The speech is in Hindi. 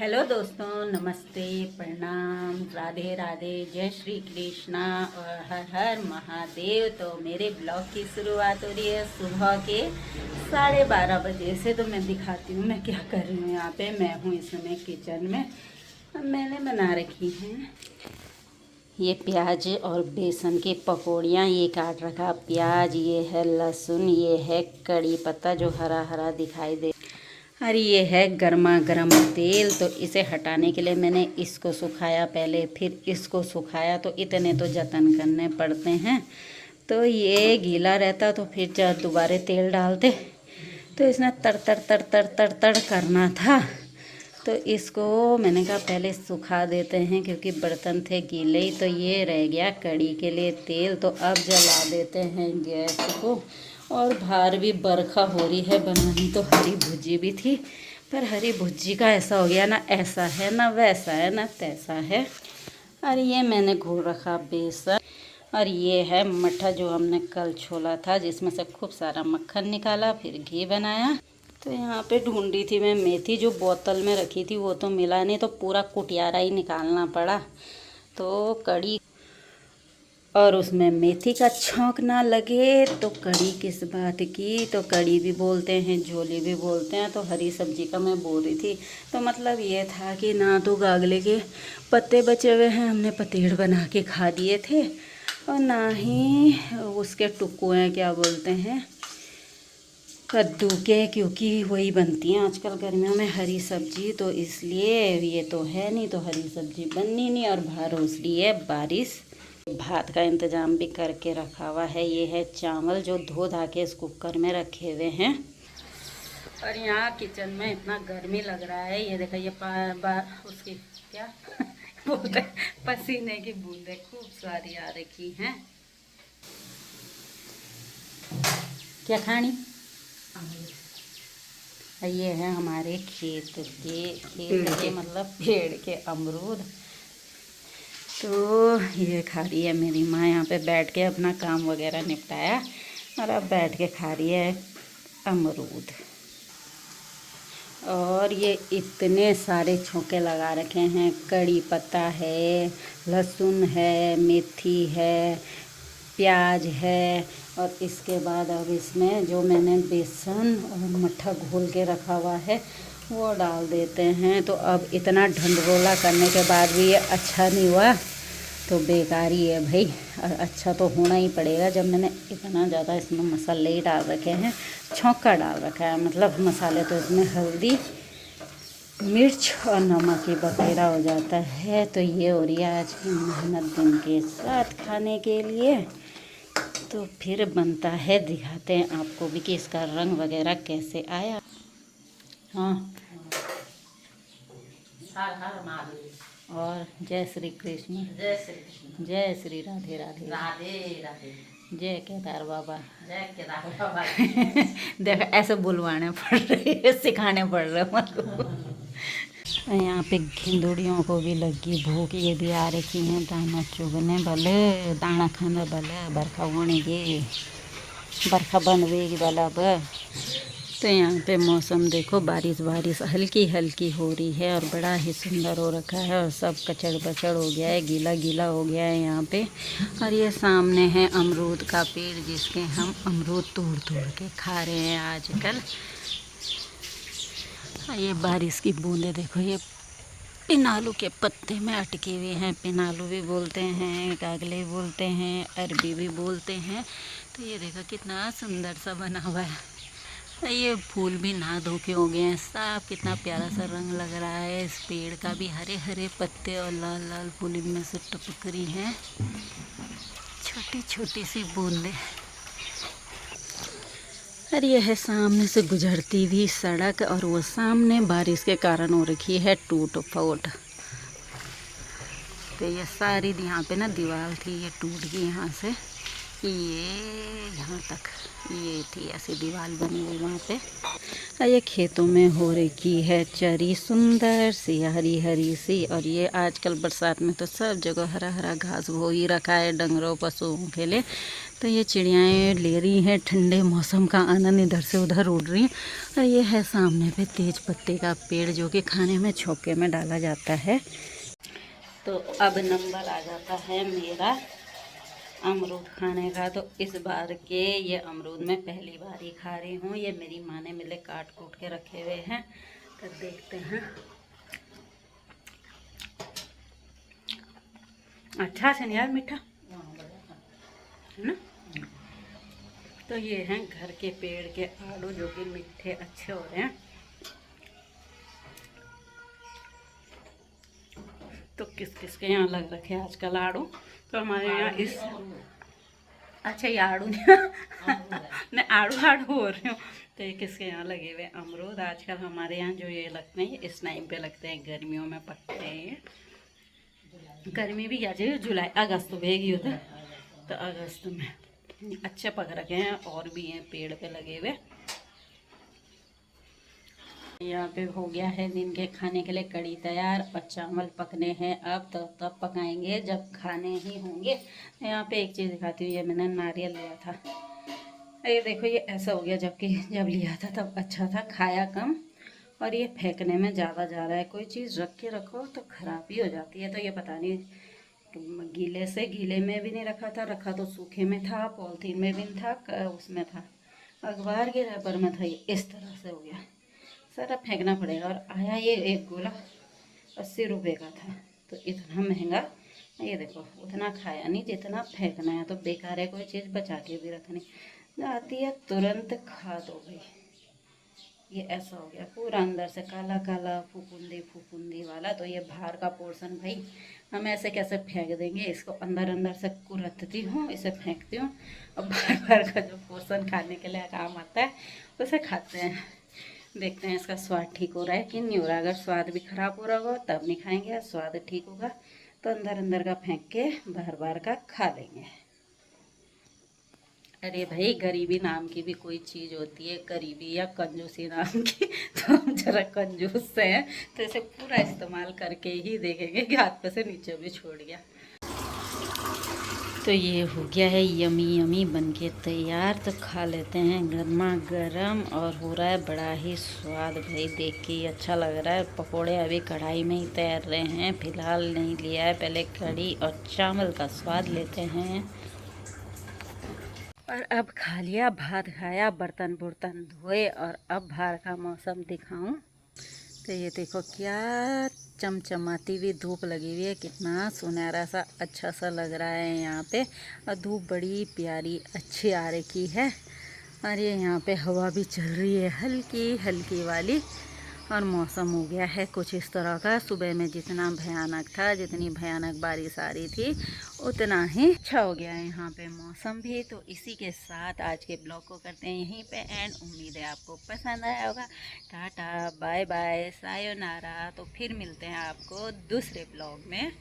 हेलो दोस्तों, नमस्ते, प्रणाम, राधे राधे, जय श्री कृष्णा और हर हर महादेव। तो मेरे ब्लॉग की शुरुआत हो रही है सुबह के 12:30 बजे से। तो मैं दिखाती हूँ मैं क्या कर रही हूँ यहाँ पे। मैं हूँ इस समय किचन में। मैंने बना रखी हैं ये प्याज और बेसन की पकौड़ियाँ। ये काट रखा प्याज, ये है लहसुन, ये है कड़ी पत्ता जो हरा हरा दिखाई दे, और ये है गर्मा गर्म तेल। तो इसे हटाने के लिए मैंने इसको सुखाया पहले, फिर इसको सुखाया। तो इतने तो जतन करने पड़ते हैं। तो ये गीला रहता तो फिर जब दोबारा तेल डालते तो इसने तर तर तर तर तर तर करना था। तो इसको मैंने कहा पहले सुखा देते हैं क्योंकि बर्तन थे गीले ही। तो ये रह गया कड़ी के लिए तेल। तो अब जला देते हैं गैस को। और बाहर भी बरखा हो रही है। बनानी तो हरी भुजी भी थी, पर हरी भुजी का ऐसा हो गया ना, ऐसा है ना वैसा है ना तैसा है। और ये मैंने घोल रखा बेसन। और ये है मट्ठा जो हमने कल छोला था, जिसमें से खूब सारा मक्खन निकाला, फिर घी बनाया। तो यहाँ पे ढूंढ रही थी मैं मेथी, जो बोतल में रखी थी वो तो मिला नहीं, तो पूरा कुटियारा ही निकालना पड़ा। तो कड़ी, और उसमें मेथी का छौंक ना लगे तो कड़ी किस बात की। तो कड़ी भी बोलते हैं, झोली भी बोलते हैं। तो हरी सब्जी का मैं बोल रही थी। तो मतलब ये था कि ना तो गागले के पत्ते बचे हुए हैं, हमने पतेड़ बना के खा दिए थे, और ना ही उसके टुक्कू हैं, क्या बोलते हैं, कद्दू के, क्योंकि वही बनती हैं आजकल गर्मियों में हरी सब्जी। तो इसलिए ये तो है नहीं, तो हरी सब्जी बननी नहीं। और बाहर हो रही है बारिश। भात का इंतज़ाम भी करके रखा हुआ है। ये है चावल जो धो धा के इस कुकर में रखे हुए हैं। और यहाँ किचन में इतना गर्मी लग रहा है। ये देखो, ये उसकी क्या बोलते हैं, पसीने की बूंदें खूब सारी आ रखी हैं। क्या खानी? ये है हमारे खेत के मतलब पेड़ के अमरूद। तो ये खा रही है मेरी माँ यहाँ पे बैठ के, अपना काम वगैरह निपटाया और अब बैठ के खा रही है अमरूद। और ये इतने सारे छोंके लगा रखे हैं। कड़ी पत्ता है, लहसुन है, मेथी है, प्याज है, और इसके बाद अब इसमें जो मैंने बेसन और मट्ठा घोल के रखा हुआ है वो डाल देते हैं। तो अब इतना ढंढोला करने के बाद भी ये अच्छा नहीं हुआ तो बेकार ही है भाई। और अच्छा तो होना ही पड़ेगा जब मैंने इतना ज़्यादा इसमें मसाले ही डाल रखे हैं, छौंका डाल रखा है। मतलब मसाले तो इसमें हल्दी, मिर्च और नमक ही बखेरा हो जाता है। तो ये हो रही है आज की मेहनत दिन के साथ खाने के लिए। तो फिर बनता है, दिखाते हैं आपको भी कि इसका रंग वगैरह कैसे आया। हाँ, हर हर महादेव और जय श्री कृष्ण, जय श्री कृष्ण, जय श्री राधे राधे, राधे राधे, जय केदार बाबा, जय केदार बाबा। देखो ऐसे बुलवाने पड़ रहे हैं, सिखाने पड़ रहे हैं मुझको। यहाँ पे घिंदुड़ियों को भी लगी भूख। ये भी आ रखी हैं दाना चुगने, भले दाना खाने, भले बरखा होने की, बरखा बनवेगी भला अब। तो यहाँ पे मौसम देखो, बारिश बारिश हल्की हल्की हो रही है और बड़ा ही सुंदर हो रखा है। और सब कचड़ बचड़ हो गया है, गीला गीला हो गया है यहाँ पे। और ये सामने है अमरूद का पेड़, जिसके हम अमरूद तोड़ तोड़ के खा रहे हैं आजकल। ये बारिश की बूंदें देखो, ये पिनालू के पत्ते में अटके हुए हैं। पिनालू भी बोलते हैं, कागले भी बोलते हैं, अरबी भी बोलते हैं। तो ये देखो कितना सुंदर सा बना हुआ है। ये फूल भी नहा धो के हो गए हैं साफ। कितना प्यारा सा रंग लग रहा है इस पेड़ का भी, हरे हरे पत्ते और लाल लाल फूल इनमें से टपक रही हैं, छोटी छोटी सी बूंदें। और ये है सामने से गुजरती हुई सड़क, और वो सामने बारिश के कारण हो रखी है टूट फूट। तो ये सारी यहाँ पे ना दीवार थी, ये टूट गई यहाँ से। ये यहाँ तक ये थी ऐसी दीवार बनी हुई वहाँ पे। ये खेतों में हो रखी है चरी सुंदर सी हरी हरी सी। और ये आजकल बरसात में तो सब जगह हरा हरा घास हो ही रखा है डंगरों पशुओं के लिए। तो ये चिड़ियाएँ ले रही हैं ठंडे मौसम का आनंद, इधर से उधर उड़ रही हैं। और ये है सामने पे तेज पत्ते का पेड़ जो कि खाने में छौके में डाला जाता है। तो अब नंबर आ जाता है मेरा अमरूद खाने का। तो इस बार के ये अमरूद मैं पहली बार ही खा रही हूँ। ये मेरी माँ ने मिले काट कूट के रखे हुए हैं, तो देखते हैं। अच्छा से नहीं यार, मीठा है ना। तो ये हैं घर के पेड़ के आड़ू जो कि मीठे अच्छे हो रहे हैं। तो किस किस के यहाँ लग रखे हैं आजकल आड़ू। तो हमारे यहाँ इस अच्छा ये आड़ू नहीं आड़ू आड़ू हो रही हूँ। तो ये किसके यहाँ लगे हुए अमरूद आजकल हमारे यहाँ जो ये लगते हैं इस टाइम पे लगते हैं, गर्मियों में पकते हैं। गर्मी भी क्या चाहिए, जुलाई अगस्त में ही होता है। तो अगस्त में अच्छे पक रखे हैं और भी हैं पेड़ पे लगे हुए। यहाँ पे हो गया है दिन के खाने के लिए कड़ी तैयार और चावल पकने हैं। अब तब पकाएंगे जब खाने ही होंगे। यहाँ पे एक चीज़ दिखाती हूँ, ये मैंने नारियल लिया था, ये देखो ये ऐसा हो गया, जबकि जब लिया था तब अच्छा था, खाया कम और ये फेंकने में ज़्यादा जा रहा है। कोई चीज़ रख के रखो तो ख़राब ही हो जाती है। तो ये पता नहीं गीले से गीले में भी नहीं रखा था, रखा तो सूखे में था, पॉलीथीन में भी था, उसमें था, अखबार के रैपर में था। ये इस तरह से हो गया, सारा फेंकना पड़ेगा। और आया ये एक गोला 80 रुपये का था, तो इतना महंगा। ये देखो उतना खाया नहीं जितना फेंकना है। तो बेकार है, कोई चीज़ बचा के भी रखनी आती है, तुरंत खा दो भाई। ये ऐसा हो गया पूरा अंदर से काला काला फुफुंदी वाला। तो ये बाहर का पोर्शन भाई हम ऐसे कैसे फेंक देंगे इसको, अंदर अंदर से कुरतती हूँ, इसे फेंकती हूँ। और बाहर का जो पोर्शन खाने के लिए काम आता है उसे खाते हैं। देखते हैं इसका स्वाद ठीक हो रहा है कि नहीं हो रहा। अगर स्वाद भी खराब हो रहा होगा तब नहीं खाएंगे, स्वाद ठीक होगा तो अंदर अंदर का फेंक के बाहर बाहर का खा लेंगे। अरे भाई गरीबी नाम की भी कोई चीज़ होती है, गरीबी या कंजूसी नाम की। तो हम जरा कंजूस से हैं, तो इसे पूरा इस्तेमाल करके ही देखेंगे कि हाथ पे से नीचे भी छोड़ गया। तो ये हो गया है यमी यमी बन के तैयार। तो खा लेते हैं गर्मा गर्म। और हो रहा है बड़ा ही स्वाद भाई, देख के ही अच्छा लग रहा है। पकोड़े अभी कढ़ाई में ही तैर रहे हैं, फिलहाल नहीं लिया है। पहले कढ़ी और चावल का स्वाद लेते हैं। और अब खा लिया, भात खाया, बर्तन बुर्तन धोए। और अब बाहर का मौसम दिखाऊं तो ये देखो क्या चमचमाती हुई धूप लगी हुई है, कितना सुनहरा सा अच्छा सा लग रहा है यहाँ पे। और धूप बड़ी प्यारी अच्छी आ रखी है। और ये यहाँ पे हवा भी चल रही है हल्की हल्की वाली। और मौसम हो गया है कुछ इस तरह का, सुबह में जितना भयानक था, जितनी भयानक बारिश आ रही थी, उतना ही अच्छा हो गया है यहाँ पे मौसम भी। तो इसी के साथ आज के ब्लॉग को करते हैं यहीं पे एंड। उम्मीद है आपको पसंद आया होगा। Tata bye bye sayonara. तो फिर मिलते हैं आपको दूसरे ब्लॉग में।